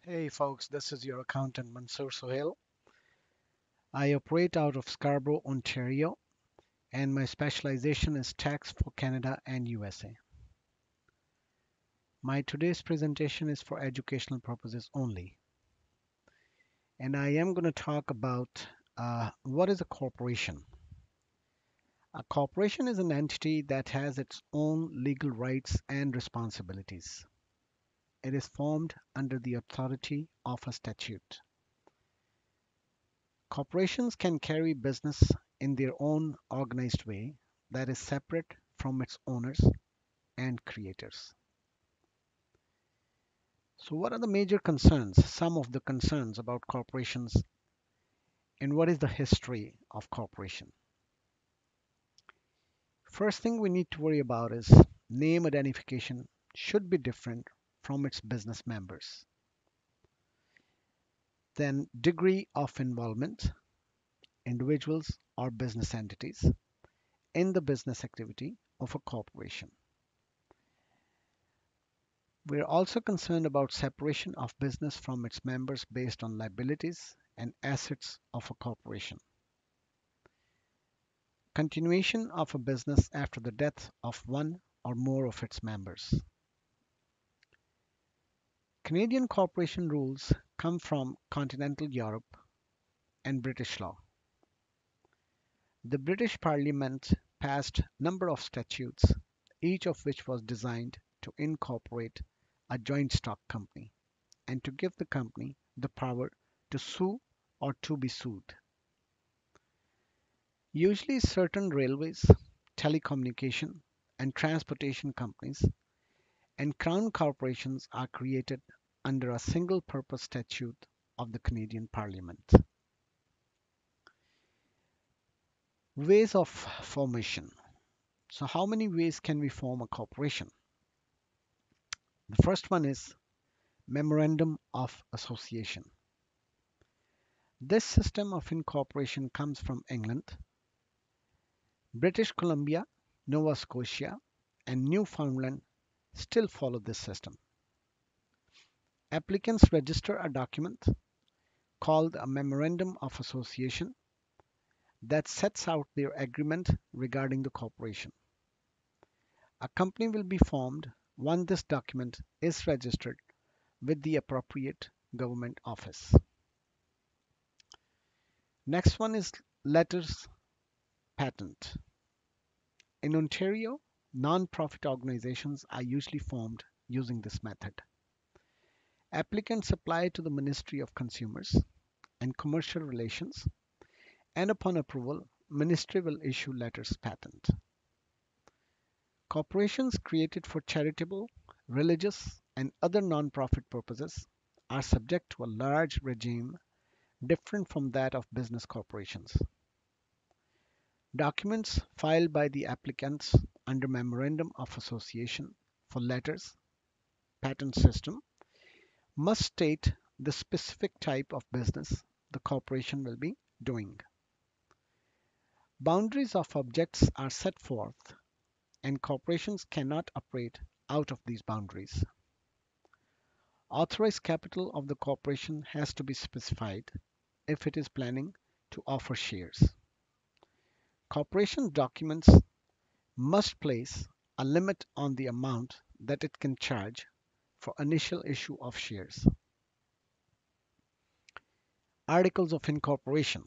Hey folks, this is your accountant Mansoor Sohail. I operate out of Scarborough, Ontario, and my specialization is tax for Canada and USA. My today's presentation is for educational purposes only, and I am going to talk about what is a corporation. A corporation is an entity that has its own legal rights and responsibilities. It is formed under the authority of a statute. Corporations can carry business in their own organized way that is separate from its owners and creators. So, what are the major concerns? Some of the concerns about corporations and what is the history of corporation? First thing we need to worry about is name identification should be different from its business members. Then, degree of involvement, individuals or business entities in the business activity of a corporation. We're also concerned about separation of business from its members based on liabilities and assets of a corporation. Continuation of a business after the death of one or more of its members. Canadian corporation rules come from continental Europe and British law. The British Parliament passed a number of statutes, each of which was designed to incorporate a joint stock company and to give the company the power to sue or to be sued. Usually, certain railways, telecommunication, and transportation companies and crown corporations are created under a single purpose statute of the Canadian Parliament. Ways of formation. So, how many ways can we form a corporation? The first one is Memorandum of Association. This system of incorporation comes from England, British Columbia, Nova Scotia, and Newfoundland still follow this system. Applicants register a document called a Memorandum of Association that sets out their agreement regarding the corporation. A company will be formed once this document is registered with the appropriate government office. Next one is letters patent. In Ontario, non-profit organizations are usually formed using this method. Applicants apply to the Ministry of Consumers and Commercial Relations, and upon approval, Ministry will issue letters patent. Corporations created for charitable, religious, and other non-profit purposes are subject to a large regime different from that of business corporations. Documents filed by the applicants under Memorandum of Association for letters patent system must state the specific type of business the corporation will be doing. Boundaries of objects are set forth, and corporations cannot operate out of these boundaries. Authorized capital of the corporation has to be specified if it is planning to offer shares. Corporation documents must place a limit on the amount that it can charge for initial issue of shares. Articles of Incorporation.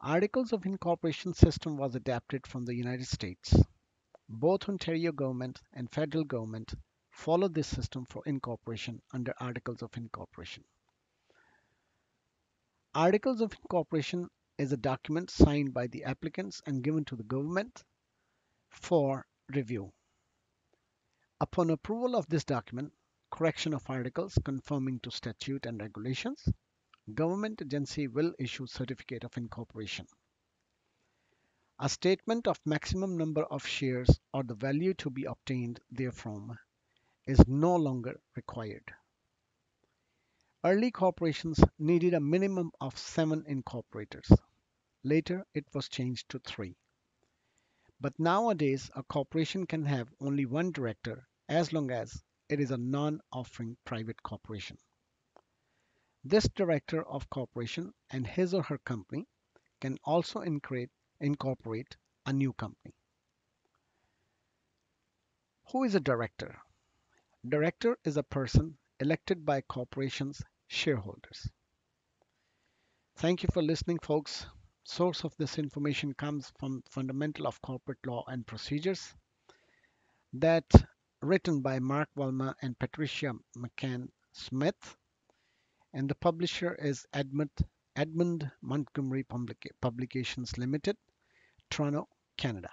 Articles of Incorporation system was adapted from the United States. Both Ontario government and federal government follow this system for incorporation under Articles of Incorporation. Articles of Incorporation is a document signed by the applicants and given to the government for review. Upon approval of this document, correction of articles conforming to statute and regulations, government agency will issue certificate of incorporation. A statement of maximum number of shares or the value to be obtained therefrom is no longer required. Early corporations needed a minimum of 7 incorporators. Later, it was changed to 3. But nowadays, a corporation can have only one director as long as it is a non-offering private corporation. This director of corporation and his or her company can also incorporate a new company. Who is a director? Director is a person elected by corporation's shareholders. Thank you for listening, folks. Source of this information comes from Fundamental of Corporate Law and Procedures, that written by Mark Walma and Patricia McCann Smith, and the publisher is Edmund Montgomery Publications Limited, Toronto, Canada.